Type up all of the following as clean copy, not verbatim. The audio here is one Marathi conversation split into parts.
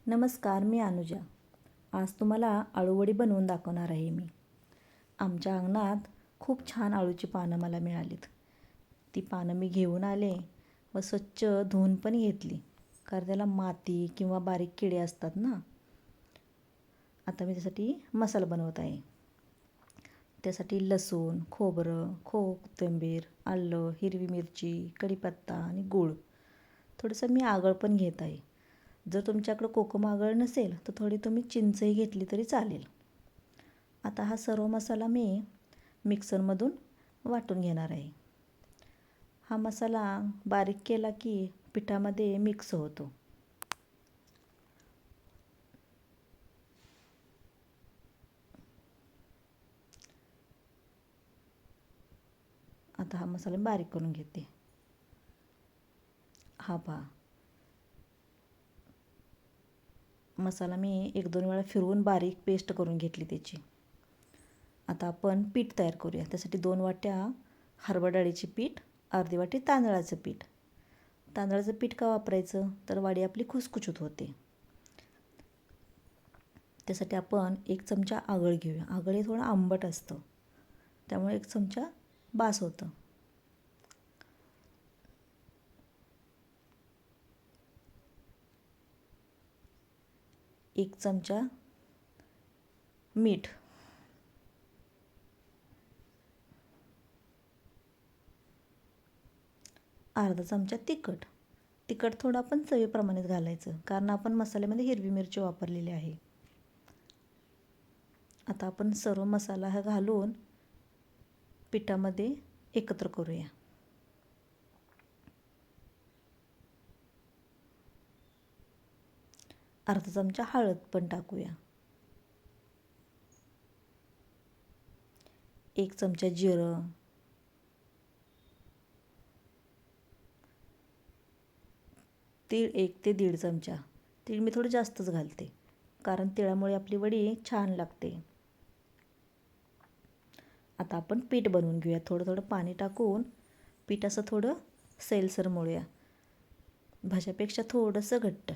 नमस्कार, मी अनुजा. आज तुम्हाला अळूवडी बनवून दाखवणार आहे मी. आमच्या अंगणात खूप छान अळूची पानं मला मिळालीत. ती पानं मी घेऊन आले व स्वच्छ धुवून पण घेतली, कारण त्याला माती किंवा बारीक किडे असतात ना. आता मी त्यासाठी मसाला बनवत आहे. त्यासाठी लसूण, खोबरं, कोथिंबीर, आलं, हिरवी मिरची, कढीपत्ता आणि गूळ. थोडंसं मी आगळ पण घेत आहे. जर तुमच्याकडं कोकम आगळ नसेल तर थोडी तुम्ही चिंचही घेतली तरी चालेल. आता हा सर्व मसाला मी मिक्सरमधून वाटून घेणार आहे. हा मसाला बारीक केला की पिठामध्ये मिक्स होतो. आता हा मसाला बारीक करून घेते. हा पहा, मसाला मी 1-2 वेळा फिरवून बारीक पेस्ट करून घेतली त्याची. आता आपण पीठ तयार करूया. त्यासाठी 2 वाट्या हरभरा डाळीचे पीठ, अर्धी वाटी तांदळाचं पीठ. तांदळाचं पीठ का वापरायचं, तर वाडी आपली खुसखुशीत होते. त्यासाठी आपण 1 चमचा आगळ घेऊया. आगळ हे थोडं आंबट असतं, त्यामुळे 1 चमचा बास होतं. एक चमचा मीठ, अर्धा चमचा तिखट. तिखट थोडं आपण चवीप्रमाणेच घालायचं, कारण आपण मसाल्यामध्ये हिरवी मिरची वापरलेली आहे. आता आपण सर्व मसाला हा घालून पिठामध्ये एकत्र करूया. अर्धा चमचा हळद पण टाकूया. 1 चमचा जिरं, तीळ 1 ते 1.5 चमचा. तीळ मी थोडं जास्तच घालते, कारण तिळामुळे आपली वडी छान लागते. आता आपण पीठ बनवून घेऊया. थोडं थोडं पाणी टाकून पीठ असं थोडं सैलसर मळूया. भाज्यापेक्षा थोडंसं घट्ट.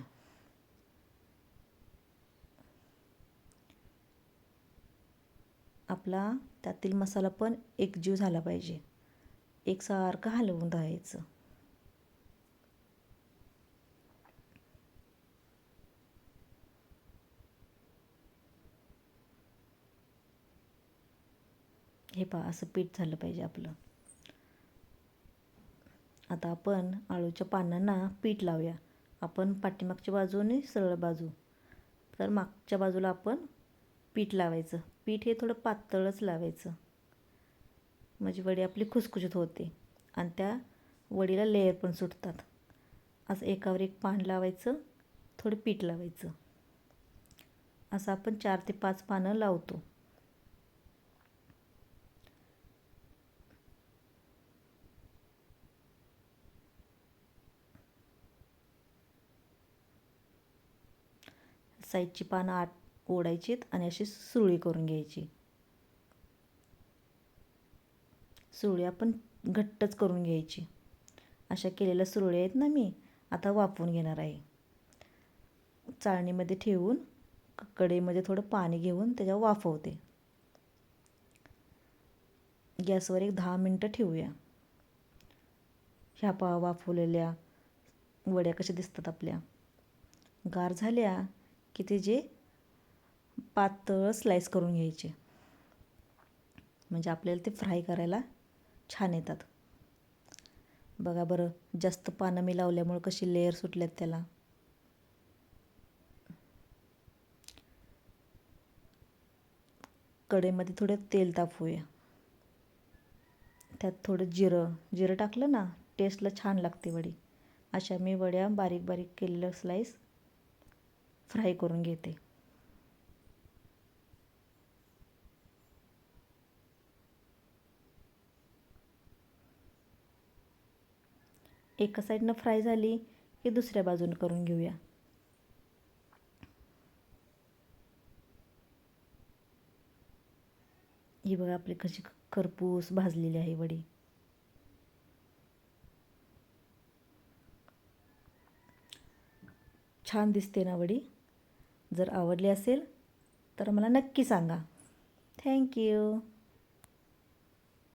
आपला त्यातील मसाला पण एकजीव झाला पाहिजे. एकसारखं हलवून राहायचं. हे पहा, असं पीठ झालं पाहिजे आपलं. आता आपण अळूच्या पानांना पीठ लावूया. आपण पाठीमागच्या बाजूने सरळ बाजू, तर मागच्या बाजूला आपण पीठ लावायचं. पीठ हे थोडं पातळच लावायचं, म्हणजे वडी आपली खुसखुशीत होते आणि त्या वडीला लेयर पण सुटतात. असं एकावर एक पान लावायचं, थोडं पीठ लावायचं. असं आपण 4 ते 5 पानं लावतो. साईडची पानं आत ओढायचीत आणि अशी सुरळी करून घ्यायची. सुरळी आपण घट्टच करून घ्यायची. अशा केलेल्या सुरळ्या आहेत ना, मी आता वाफवून घेणार आहे. चाळणीमध्ये ठेवून कढईमध्ये थोडं पाणी घेऊन त्याच्यावर वाफवते. गॅसवर एक 10 मिनटं ठेवूया. ह्या पहा, वाफवलेल्या वड्या कशा दिसतात आपल्या. गार झाल्या की ते जे पातळ स्लाईस करून घ्यायचे, म्हणजे आपल्याला ते फ्राय करायला छान येतात. बघा बरं, जास्त पानं मी लावल्यामुळे कशी लेयर सुटल्यात त्याला. कढईमध्ये थोडं तेल तापवूया. त्यात थोडं जिरं टाकलं ना, टेस्टला छान लागते वडी. अशा मी वड्या बारीक बारीक केलेल्या स्लाईस फ्राय करून घेते. एका साईडनं फ्राय झाली की दुसऱ्या बाजूनं करून घेऊया. ही बघा आपली कशी खरपूस भाजलेली आहे वडी. छान दिसते ना वडी. जर आवडली असेल तर मला नक्की सांगा. थँक्यू.